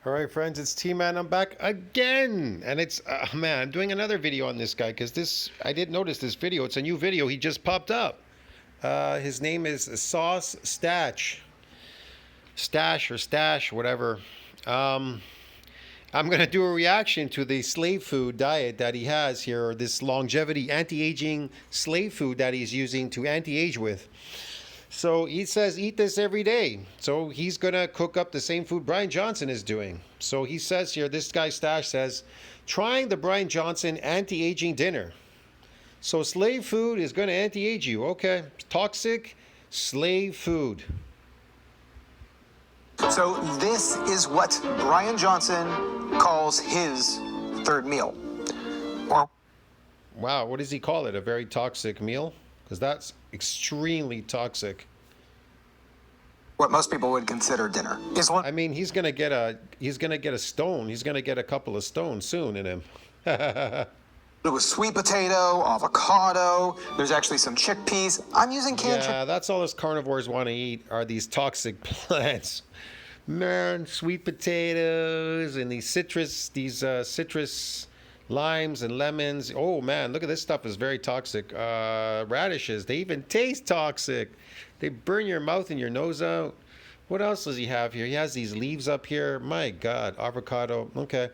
All right, friends, it's T-Man. I'm back again. And it's, man, I'm doing another video on this guy because I didn't notice this video. It's a new video. He just popped up. His name is Stache. Stache, whatever. I'm going to do a reaction to the slave food diet that he has here, or this longevity, anti-aging slave food that he's using to anti-age with. So he says, eat this every day. So he's going to cook up the same food Bryan Johnson is doing. So he says here, this guy Stache says, trying the Bryan Johnson anti-aging dinner. So slave food is going to anti-age you. Okay. Toxic slave food. So this is what Bryan Johnson calls his third meal. Or wow, what does he call it? A very toxic meal? Because that's extremely toxic. What most people would consider dinner is one. I mean, he's gonna get a stone. He's gonna get a couple of stones soon in him. It was sweet potato, avocado. There's actually some chickpeas. I'm using canned. Yeah, that's all us carnivores want to eat are these toxic plants. Man, sweet potatoes and these citrus limes and lemons. Oh man, look at this stuff is very toxic. Radishes, they even taste toxic. They burn your mouth and your nose out. What else does he have here? He has these leaves up here. My God, avocado. Okay.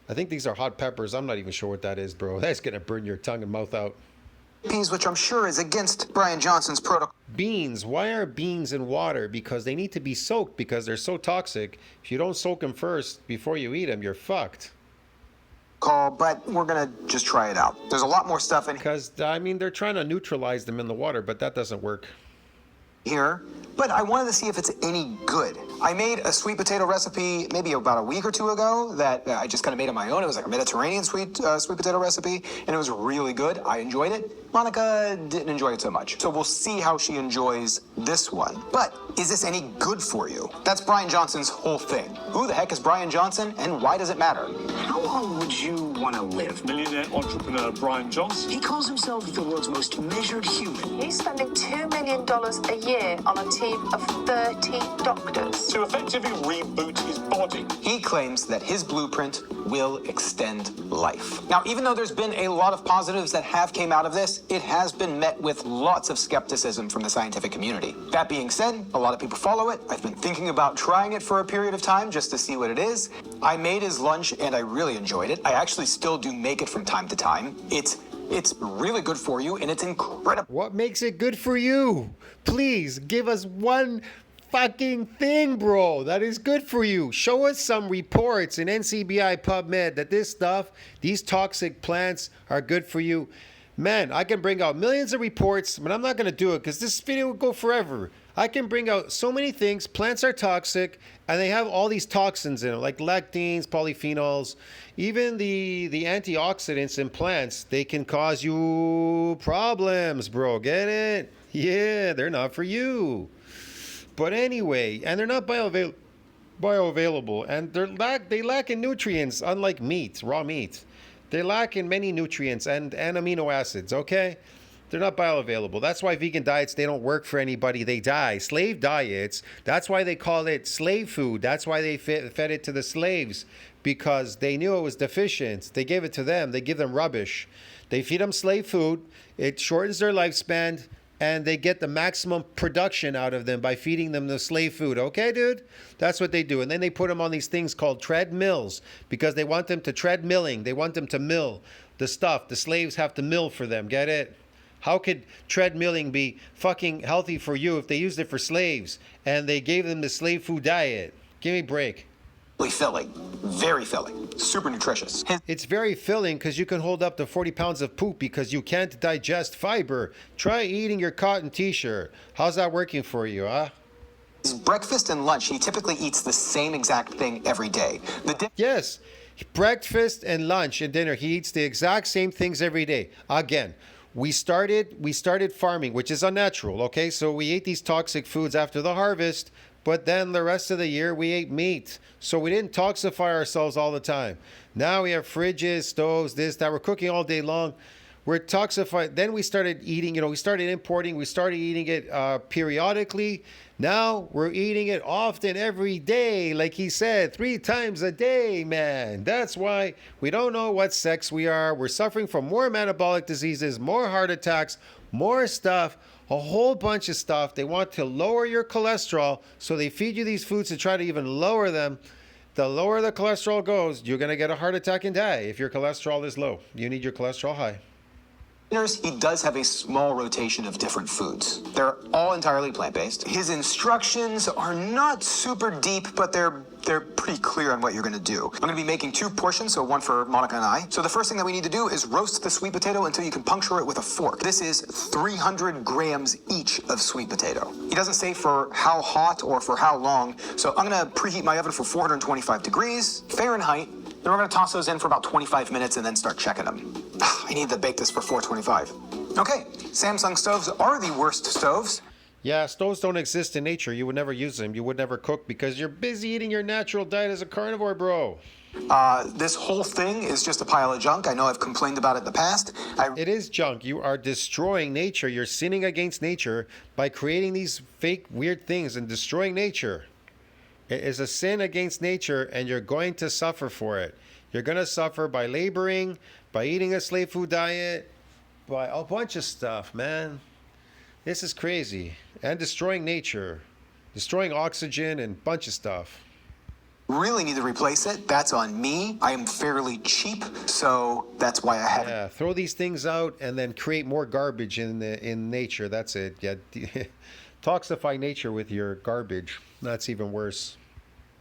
I think these are hot peppers. I'm not even sure what that is, bro. That's gonna burn your tongue and mouth out. Peas, which I'm sure is against Bryan Johnson's protocol. Beans. Why are beans in water? Because they need to be soaked because they're so toxic. If you don't soak them first before you eat them, you're fucked. But we're gonna just try it out. There's a lot more stuff in Because, I mean, they're trying to neutralize them in the water, but that doesn't work. here, but I wanted to see if it's any good. I made a sweet potato recipe maybe about a week or two ago that I just kind of made on my own. It was like a Mediterranean sweet potato recipe, and it was really good. I enjoyed it. Monica didn't enjoy it so much. So we'll see how she enjoys this one. But is this any good for you? That's Bryan Johnson's whole thing. Who the heck is Bryan Johnson, and why does it matter? How long would you want to live? Millionaire entrepreneur Bryan Johnson. He calls himself the world's most measured human. He's spending $2 million a year on a team of 30 doctors. To effectively reboot his body. He claims that his blueprint will extend life. Now, even though there's been a lot of positives that have came out of this, it has been met with lots of skepticism from the scientific community. That being said, a lot of people follow it. I've been thinking about trying it for a period of time just to see what it is. I made his lunch and I really enjoyed it. I actually still do make it from time to time. It's really good for you, and it's incredible. What makes it good for you? Please give us one fucking thing, bro, that is good for you. Show us some reports in NCBI PubMed that this stuff, these toxic plants are good for you. Man, I can bring out millions of reports, but I'm not going to do it because this video will go forever. I can bring out so many things. Plants are toxic, and they have all these toxins in them, like lectins, polyphenols, even the antioxidants in plants. They can cause you problems, bro. Get it? Yeah, they're not for you. But anyway, and they're not bioavailable, and they lack in nutrients, unlike meat, raw meat. They lack in many nutrients and amino acids, okay? They're not bioavailable. That's why vegan diets, they don't work for anybody. They die. Slave diets, that's why they call it slave food. That's why they fed it to the slaves, because they knew it was deficient. They gave it to them. They give them rubbish. They feed them slave food. It shortens their lifespan, and they get the maximum production out of them by feeding them the slave food. Okay, dude? That's what they do. And then they put them on these things called treadmills because they want them to treadmilling. They want them to mill the stuff. The slaves have to mill for them. Get it? How could treadmilling be fucking healthy for you if they used it for slaves and they gave them the slave food diet? Give me a break. Filling, very filling, super nutritious. It's very filling because you can hold up to 40 pounds of poop because you can't digest fiber. Try eating your cotton t-shirt. How's that working for you, huh? His breakfast and lunch, he typically eats the same exact thing every day. Yes, breakfast and lunch and dinner, he eats the exact same things every day. Again, we started farming, which is unnatural, okay? So we ate these toxic foods after the harvest, but then the rest of the year we ate meat. So we didn't toxify ourselves all the time. Now we have fridges, stoves, this, that. We're cooking all day long. we're toxified. Then we started eating, we started importing, we started eating it periodically. Now we're eating it often every day. Like he said, 3 times a day, man. That's why we don't know what sex we are. We're suffering from more metabolic diseases, more heart attacks, more stuff, a whole bunch of stuff. They want to lower your cholesterol, so they feed you these foods to try to even lower them. The lower the cholesterol goes, you're going to get a heart attack and die if your cholesterol is low. You need your cholesterol high. He does have a small rotation of different foods. They're all entirely plant-based. His instructions are not super deep, but they're pretty clear on what you're going to do. I'm going to be making 2 portions, so one for Monica and I. So the first thing that we need to do is roast the sweet potato until you can puncture it with a fork. This is 300 grams each of sweet potato. He doesn't say for how hot or for how long, so I'm going to preheat my oven for 425 degrees Fahrenheit. Then we're going to toss those in for about 25 minutes and then start checking them. I need to bake this for 425. Okay, Samsung stoves are the worst stoves. Yeah, stoves don't exist in nature. You would never use them. You would never cook because you're busy eating your natural diet as a carnivore, bro. This whole thing is just a pile of junk. I know I've complained about it in the past. It is junk. You are destroying nature. You're sinning against nature by creating these fake, weird things and destroying nature. It is a sin against nature, and you're going to suffer for it. You're going to suffer by laboring, by eating a slave food diet, by a bunch of stuff, man. This is crazy. And destroying nature, destroying oxygen and a bunch of stuff. Really need to replace it. That's on me. I am fairly cheap, so that's why I haven't. Yeah, throw these things out and then create more garbage in nature. That's it. Yeah, toxify nature with your garbage. That's even worse.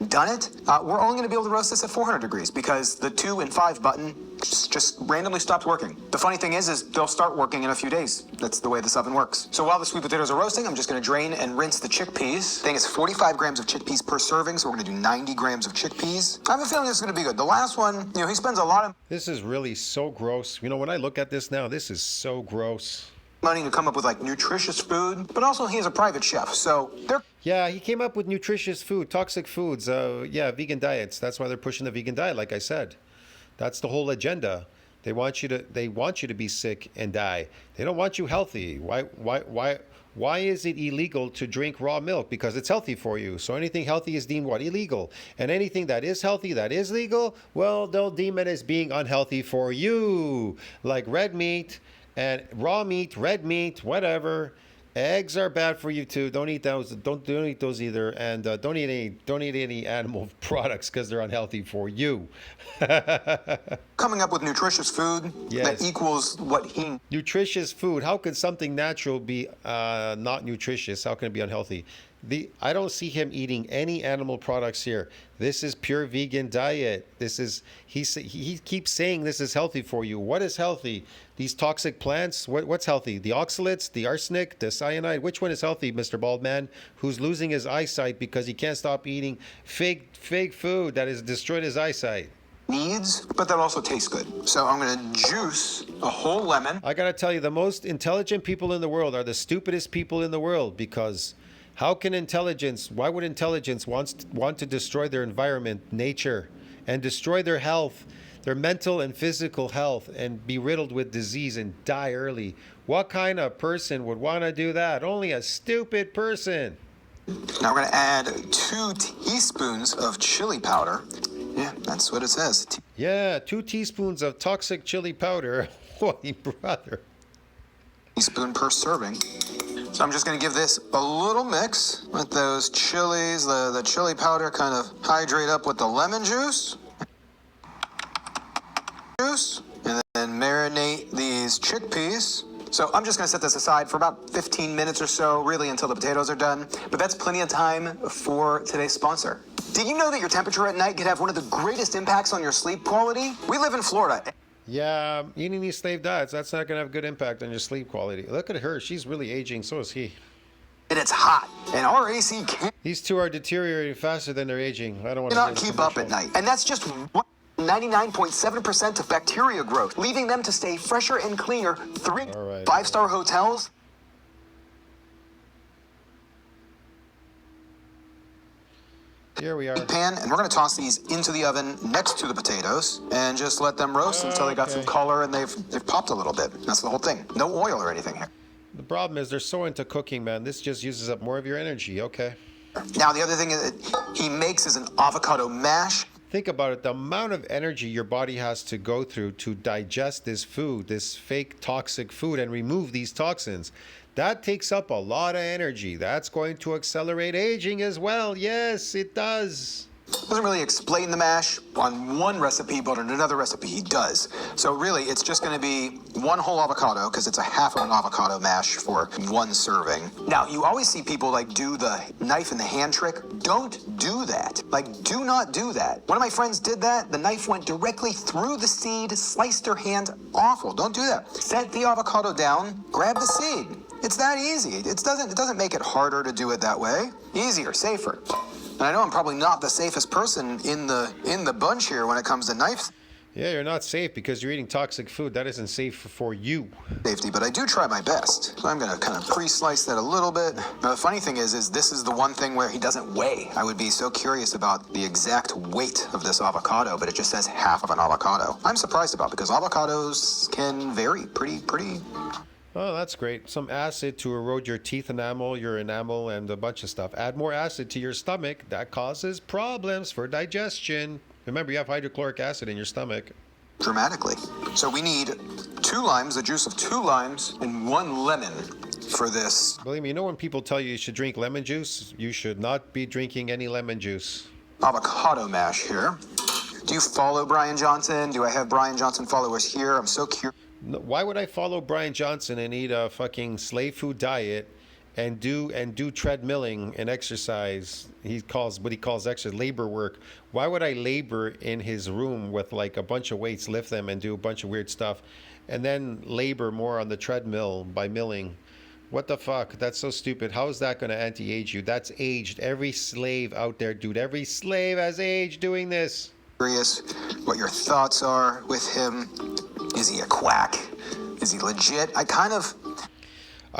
Done it. We're only going to be able to roast this at 400 degrees because the 2 and 5 button just randomly stopped working. The funny thing is they'll start working in a few days. That's the way this oven works. So while the sweet potatoes are roasting, I'm just going to drain and rinse the chickpeas. I think it's 45 grams of chickpeas per serving, so we're going to do 90 grams of chickpeas. I have a feeling this is going to be good. The last one, he spends a lot of This is really so gross. When I look at this now, this is so gross. money to come up with nutritious food, but also he is a private chef, so they're Yeah, he came up with nutritious food, toxic foods, vegan diets. That's why they're pushing the vegan diet, like I said. That's the whole agenda. They want you to be sick and die. They don't want you healthy. Why is it illegal to drink raw milk? Because it's healthy for you. So anything healthy is deemed what? Illegal. And anything that is healthy, that is legal, well, they'll deem it as being unhealthy for you. Like red meat and raw meat, red meat, whatever. Eggs are bad for you too. Don't eat those. Don't eat those either. And don't eat any animal products because they're unhealthy for you. coming up with nutritious food that equals what he Nutritious food. How could something natural be not nutritious? How can it be unhealthy? I don't see him eating any animal products here. This is pure vegan diet. He keeps saying this is healthy for you. What is healthy? These toxic plants? What's healthy? The oxalates, the arsenic, the cyanide? Which one is healthy, Mr. Baldman, who's losing his eyesight because he can't stop eating fake food that has destroyed his eyesight? needs, but that also tastes good. So I'm going to juice a whole lemon. I gotta tell you, the most intelligent people in the world are the stupidest people in the world, because why would intelligence want to destroy their environment, nature, and destroy their health, their mental and physical health, and be riddled with disease and die early? What kind of person would want to do that? Only a stupid person. Now we're going to add 2 teaspoons of chili powder. Yeah, that's what it says. Yeah, 2 teaspoons of toxic chili powder. Holy brother. Teaspoon per serving. So I'm just going to give this a little mix with those chilies. The chili powder kind of hydrate up with the lemon juice. And then marinate these chickpeas. So I'm just going to set this aside for about 15 minutes or so, really until the potatoes are done. But that's plenty of time for today's sponsor. Did you know that your temperature at night could have one of the greatest impacts on your sleep quality? We live in Florida. Yeah, eating these slave diets, that's not going to have a good impact on your sleep quality. Look at her. She's really aging. So is he. And it's hot. And our AC can't These two are deteriorating faster than they're aging. I don't want to keep up at night. And that's just 99.7% of bacteria growth, leaving them to stay fresher and cleaner. 3 5-star hotels. Here we are. pan, and we're going to toss these into the oven next to the potatoes and just let them roast until they got some color and they've popped a little bit. That's the whole thing. No oil or anything here. The problem is they're so into cooking, man. This just uses up more of your energy, okay? Now, the other thing that he makes is an avocado mash. Think about it. The amount of energy your body has to go through to digest this food, this fake toxic food, and remove these toxins. That takes up a lot of energy. That's going to accelerate aging as well. Yes, it does. Doesn't really explain the mash on one recipe, but on another recipe he does. So really, it's just going to be one whole avocado, because it's a half of an avocado mash for one serving. Now, you always see people like do the knife in the hand trick. Don't do that. Like, do not do that. One of my friends did that. The knife went directly through the seed, sliced her hand. Awful. Don't do that. Set the avocado down, grab the seed. It's that easy. It doesn't make it harder to do it that way. Easier, safer. And I know I'm probably not the safest person in the bunch here when it comes to knife Yeah, you're not safe because you're eating toxic food. That isn't safe for you. safety, but I do try my best. So I'm going to kind of pre-slice that a little bit. Now, the funny thing is this is the one thing where he doesn't weigh. I would be so curious about the exact weight of this avocado, but it just says half of an avocado. I'm surprised about because avocados can vary pretty. Oh, that's great. Some acid to erode your teeth enamel, your enamel, and a bunch of stuff. Add more acid to your stomach. That causes problems for digestion. Remember, you have hydrochloric acid in your stomach. Dramatically. So we need 2 limes, the juice of 2 limes, and 1 lemon for this Believe me, you know when people tell you should drink lemon juice? You should not be drinking any lemon juice. avocado mash here. Do you follow Bryan Johnson? Do I have Bryan Johnson followers here? I'm so curious. No, why would I follow Bryan Johnson and eat a fucking slave food diet and do treadmilling and exercise? He calls exercise labor work. Why would I labor in his room with like a bunch of weights, lift them, and do a bunch of weird stuff, and then labor more on the treadmill by milling? What the fuck? That's so stupid. How is that going to anti-age you? That's aged. Every slave out there, dude. Every slave has aged doing this. Curious what your thoughts are with him. Is he a quack? Is he legit? I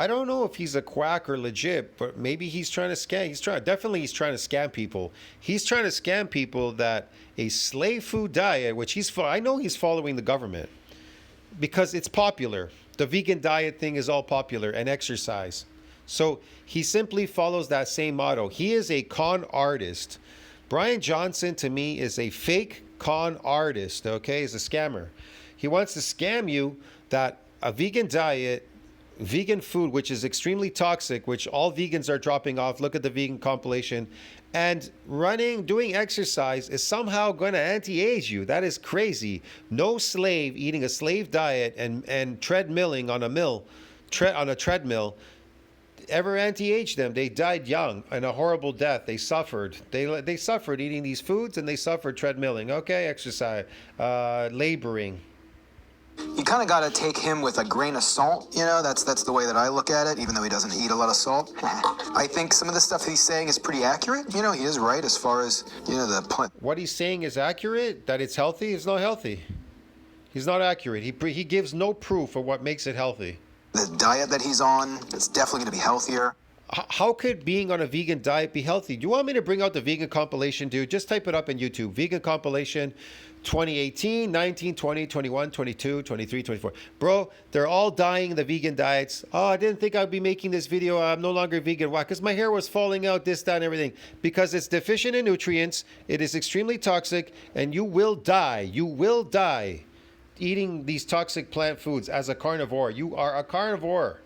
don't know if he's a quack or legit, but maybe he's trying to scam. He's trying to scam people. He's trying to scam people that a slave food diet, which I know he's following the government because it's popular. The vegan diet thing is all popular, and exercise. So he simply follows that same motto. He is a con artist. Bryan Johnson, to me, is a fake con artist, okay? He's a scammer. He wants to scam you that a vegan diet, vegan food, which is extremely toxic, which all vegans are dropping off. Look at the vegan compilation. And doing exercise is somehow going to anti-age you. That is crazy. No slave eating a slave diet and treadmilling on a treadmill ever anti-aged them. They died young in a horrible death. They suffered. They suffered eating these foods, and they suffered treadmilling. Okay, exercise, laboring. You kind of got to take him with a grain of salt, you know? That's the way that I look at it, even though he doesn't eat a lot of salt. I think some of the stuff he's saying is pretty accurate. You know, he is right as far as, What he's saying is accurate, that it's healthy. It's not healthy. He's not accurate. He gives no proof of what makes it healthy. The diet that he's on, it's definitely going to be healthier. How could being on a vegan diet be healthy? Do you want me to bring out the vegan compilation, dude? Just type it up in YouTube. Vegan compilation 2018, 19, 20, 21, 22, 23, 24. Bro, they're all dying the vegan diets. Oh, I didn't think I'd be making this video. I'm no longer vegan. Why? Because my hair was falling out, this, that, and everything. Because it's deficient in nutrients. It is extremely toxic, and you will die. You will die eating these toxic plant foods as a carnivore. You are a carnivore.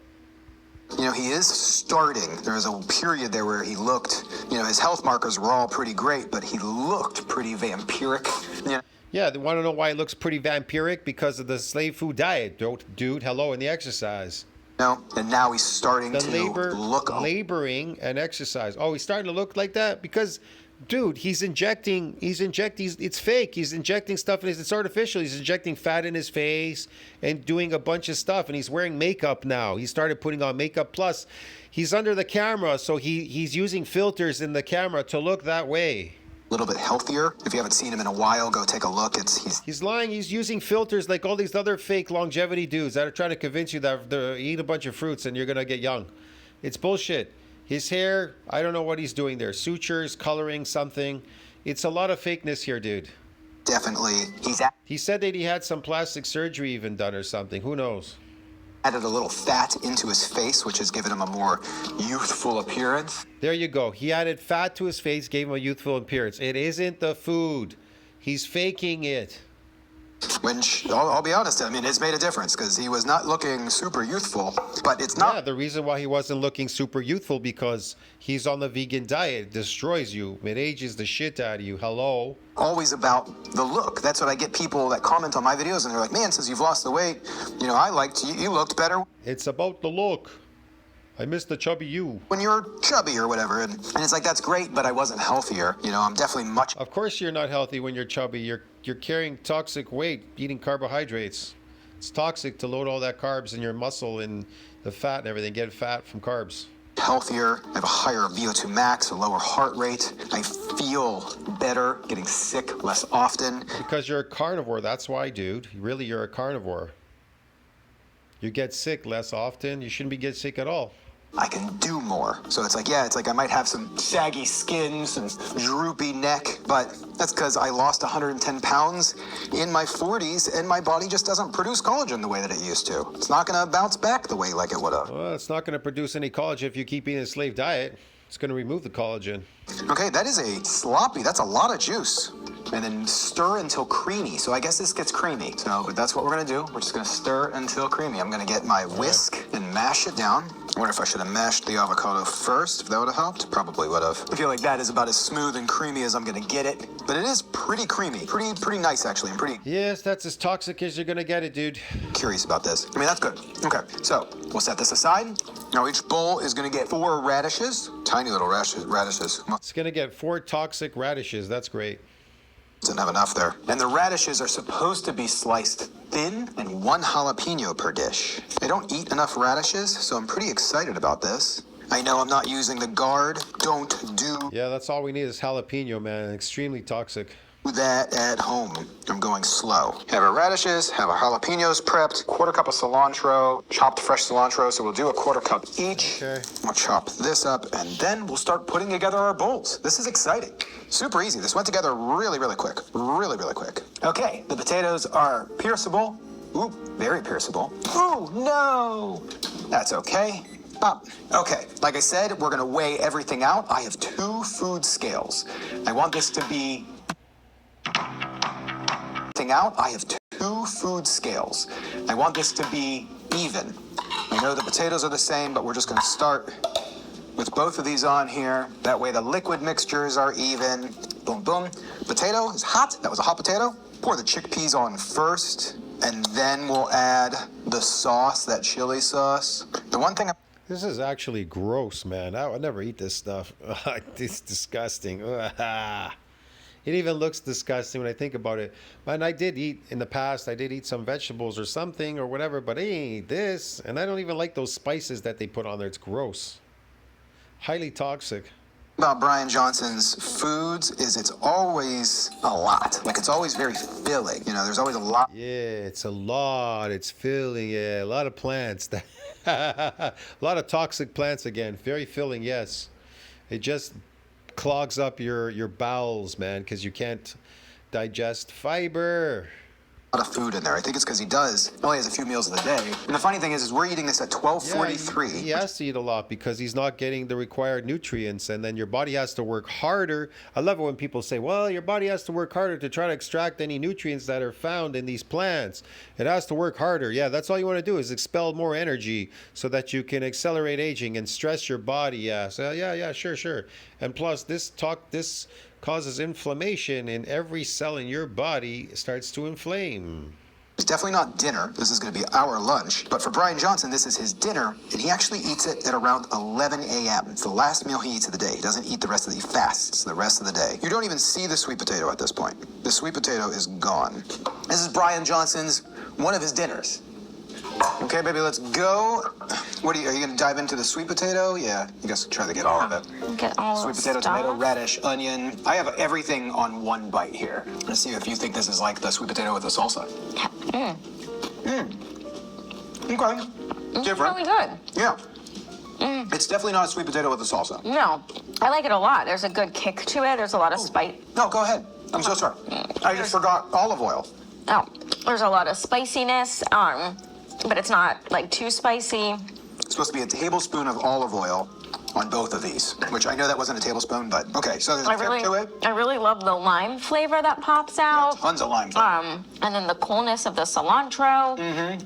You know, he is starting. There was a period there where he looked, his health markers were all pretty great, but he looked pretty vampiric. Yeah, they want to know why it looks pretty vampiric? Because of the slave food diet, dude. Hello, and the exercise. And now he's starting to look laboring and exercise. Oh, he's starting to look like that because, dude, he's injecting, it's fake. He's injecting stuff, and it's artificial. He's injecting fat in his face and doing a bunch of stuff, and he's wearing makeup now. He started putting on makeup. Plus, he's under the camera, so he's using filters in the camera to look that way. A little bit healthier. If you haven't seen him in a while, go take a look. He's lying. He's using filters like all these other fake longevity dudes that are trying to convince you that eat a bunch of fruits and you're going to get young. It's bullshit. His hair, I don't know what he's doing there. Sutures, coloring, something. It's a lot of fakeness here, dude. Definitely. He's He said that he had some plastic surgery even done or something. Who knows? added a little fat into his face, which has given him a more youthful appearance. There you go. He added fat to his face, gave him a youthful appearance. It isn't the food. He's faking it. Which, I'll be honest, I mean, it's made a difference because he was not looking super youthful, but it's not. Yeah, the reason why he wasn't looking super youthful because he's on the vegan diet. It destroys you. It ages the shit out of you. Hello? Always about the look. That's what I get people that comment on my videos and they're like, man, since you've lost the weight, you know, I liked you. You looked better It's about the look. I miss the chubby you. when you were chubby or whatever. And it's like, that's great, but I wasn't healthier. You know, I'm definitely much. Of course you're not healthy when you're chubby. You're carrying toxic weight, eating carbohydrates. It's toxic to load all that carbs in your muscle and the fat and everything. Get fat from carbs. Healthier. I have a higher VO2 max, a lower heart rate. I feel better, getting sick less often. Because you're a carnivore. That's why, dude. Really, you're a carnivore. You get sick less often. You shouldn't be getting sick at all. I can do more. So it's like, yeah, it's like I might have some saggy skin, some droopy neck, but that's because I lost 110 pounds in my 40s and my body just doesn't produce collagen the way that it used to. It's not going to bounce back the way like it would have. Well, it's not going to produce any collagen if you keep eating a slave diet. It's going to remove the collagen. Okay, that is a sloppy. That's a lot of juice. And then stir until creamy. So I guess this gets creamy. So, but that's what we're gonna do. We're just gonna stir until creamy. I'm gonna get my whisk and mash it down. I wonder if I should have mashed the avocado first, if that would have helped. Probably would have. I feel like that is about as smooth and creamy as I'm gonna get it. But it is pretty creamy. Pretty nice, actually. I'm pretty Yes, that's as toxic as you're going to get it, dude. curious about this. I mean, that's good. Okay, so we'll set this aside. Now each bowl is gonna get 4 radishes. Tiny little radishes. It's going to get 4 toxic radishes. That's great. Didn't have enough there. And the radishes are supposed to be sliced thin and 1 jalapeno per dish. I don't eat enough radishes, so I'm pretty excited about this. I know I'm not using the guard. Don't do Yeah, that's all we need is jalapeno, man. Extremely toxic. that at home. I'm going slow. Have our radishes, have our jalapenos prepped, 1/4 cup of cilantro, chopped fresh cilantro, so we'll do a 1/4 cup each. Okay. We'll chop this up, and then we'll start putting together our bowls. This is exciting. Super easy. This went together really, really quick. Really, really quick. Okay, the potatoes are pierceable. Ooh, very pierceable. Oh, no! That's okay. Pop. Okay, like I said, we're gonna weigh everything out. I have 2 food scales. I want this to be out. I have 2 food scales. I want this to be even. I know the potatoes are the same, but we're just going to start with both of these on here. That way the liquid mixtures are even. Boom, boom. Potato is hot. That was a hot potato. Pour the chickpeas on first, and then we'll add the sauce, that chili sauce. The one thing This is actually gross, man. I would never eat this stuff. It's disgusting. It even looks disgusting when I think about it. And I did eat, in the past, I did eat some vegetables or something or whatever, but I ain't eat this. And I don't even like those spices that they put on there. It's gross. Highly toxic. about Bryan Johnson's foods is it's always a lot. Like, it's always very filling. You know, there's always a lot. Yeah, it's a lot. It's filling. Yeah, a lot of plants. A lot of toxic plants again. Very filling, yes. It just clogs up your bowels, man, because you can't digest fiber. A lot of food in there. I think it's because he only has a few meals of the day. And the funny thing is we're eating this at 12:43. He has to eat a lot because he's not getting the required nutrients, and then your body has to work harder. I love it when people say, well, your body has to work harder to try to extract any nutrients that are found in these plants. It has to work harder. Yeah, that's all you want to do is expel more energy so that you can accelerate aging and stress your body. Yeah, so yeah, sure. And plus, this causes inflammation, and every cell in your body starts to inflame. It's definitely not dinner. This is going to be our lunch. But for Bryan Johnson, this is his dinner, and he actually eats it at around 11 a.m. It's the last meal he eats of the day. He doesn't eat the rest of the He fasts the rest of the day. You don't even see the sweet potato at this point. The sweet potato is gone. This is Bryan Johnson's, one of his dinners. Okay, baby, let's go. Are you going to dive into the sweet potato? Yeah, you guys try to get all of it. Get all Sweet the potato, stuff. tomato, radish, onion. I have everything on one bite here. Let's see if you think this is like the sweet potato with the salsa. Okay. Different. Really good. Yeah. It's definitely not a sweet potato with a salsa. No, I like it a lot. There's a good kick to it. There's a lot of spice. No, go ahead. I'm so sorry. I just forgot olive oil. Oh, there's a lot of spiciness, but it's not like too spicy. It's supposed to be a tablespoon of olive oil on both of these, which I know that wasn't a tablespoon, but okay. So there's a kick to it. I really love the lime flavor that pops out. Tons of lime flavor. And then the coolness of the cilantro.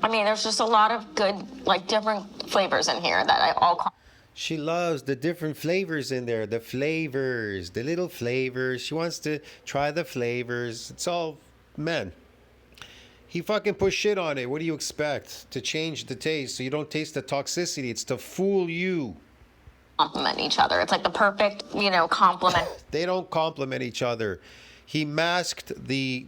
I mean, there's just a lot of good, like different flavors in here that I all call. She loves the different flavors in there. The flavors, the little flavors. She wants to try the flavors. It's all men. He fucking put shit on it. What do you expect? To change the taste so you don't taste the toxicity. It's to fool you. Complement each other. It's like the perfect, complement. They don't complement each other. He masked the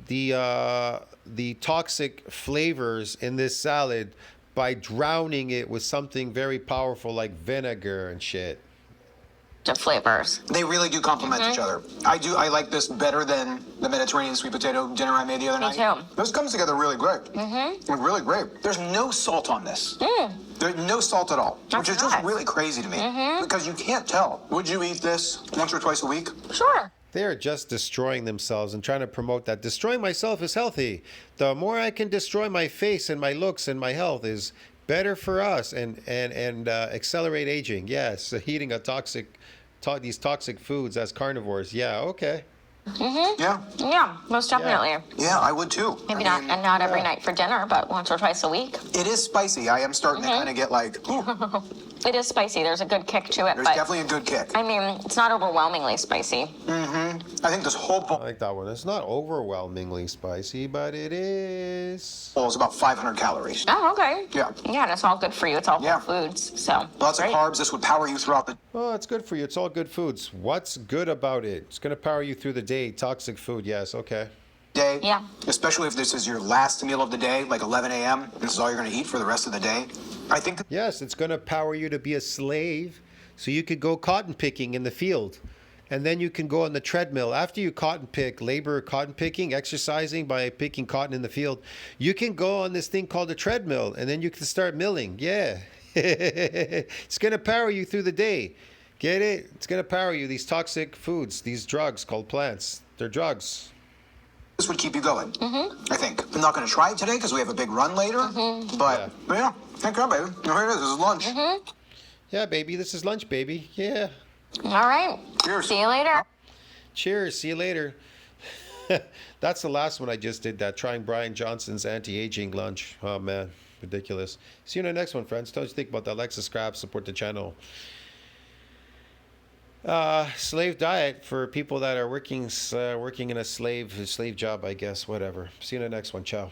toxic flavors in this salad by drowning it with something very powerful like vinegar and shit. Flavors. They really do complement each other. I like this better than the Mediterranean sweet potato dinner I made the other night. too. This comes together really great. Like, really great. There's no salt on this. There's no salt at all, which is just nice. really crazy to me because you can't tell. Would you eat this once or twice a week? Sure. They're just destroying themselves and trying to promote that. Destroying myself is healthy. The more I can destroy my face and my looks and my health is better for us and accelerate aging. Yes, eating these toxic foods as carnivores. Yeah, okay. Yeah. Yeah, most definitely. Yeah, I would too. Maybe I mean, not every night for dinner, but once or twice a week. It is spicy. I am starting to kind of get like, ooh, It is spicy. There's a good kick to it, there's but definitely a good kick. I mean, it's not overwhelmingly spicy. I think this whole I bowl like that one. It's not overwhelmingly spicy, but it is. is about 500 calories. Oh, okay. Yeah. Yeah, and it's all good for you. It's all Yeah. whole foods, so. Lots great. of carbs. This would power you throughout the Oh, it's good for you. It's all good foods. What's good about it? It's going to power you through the day. Toxic food, yes, okay. day. Yeah. Especially if this is your last meal of the day, like 11 a.m. This is all you're going to eat for the rest of the day. I think Yes, it's going to power you to be a slave so you could go cotton picking in the field. And then you can go on the treadmill. After you cotton pick, labor cotton picking, exercising by picking cotton in the field, you can go on this thing called a treadmill and then you can start milling. Yeah. It's going to power you through the day. Get it? It's going to power you. These toxic foods, these drugs called plants, they're drugs. this would keep you going. I think. I'm not going to try it today because we have a big run later. But yeah, thank God, baby. Here it is. This is lunch. Yeah, baby, this is lunch, baby. Yeah. All right. Cheers. See you later. Cheers. See you later. That's the last one I just did, that trying Bryan Johnson's anti-aging lunch. Oh, man. Ridiculous. See you in the next one, friends. Tell us what you think about that. Like, subscribe, support the channel. Slave diet for people that are working in a slave job, I guess. Whatever. See you in the next one. Ciao.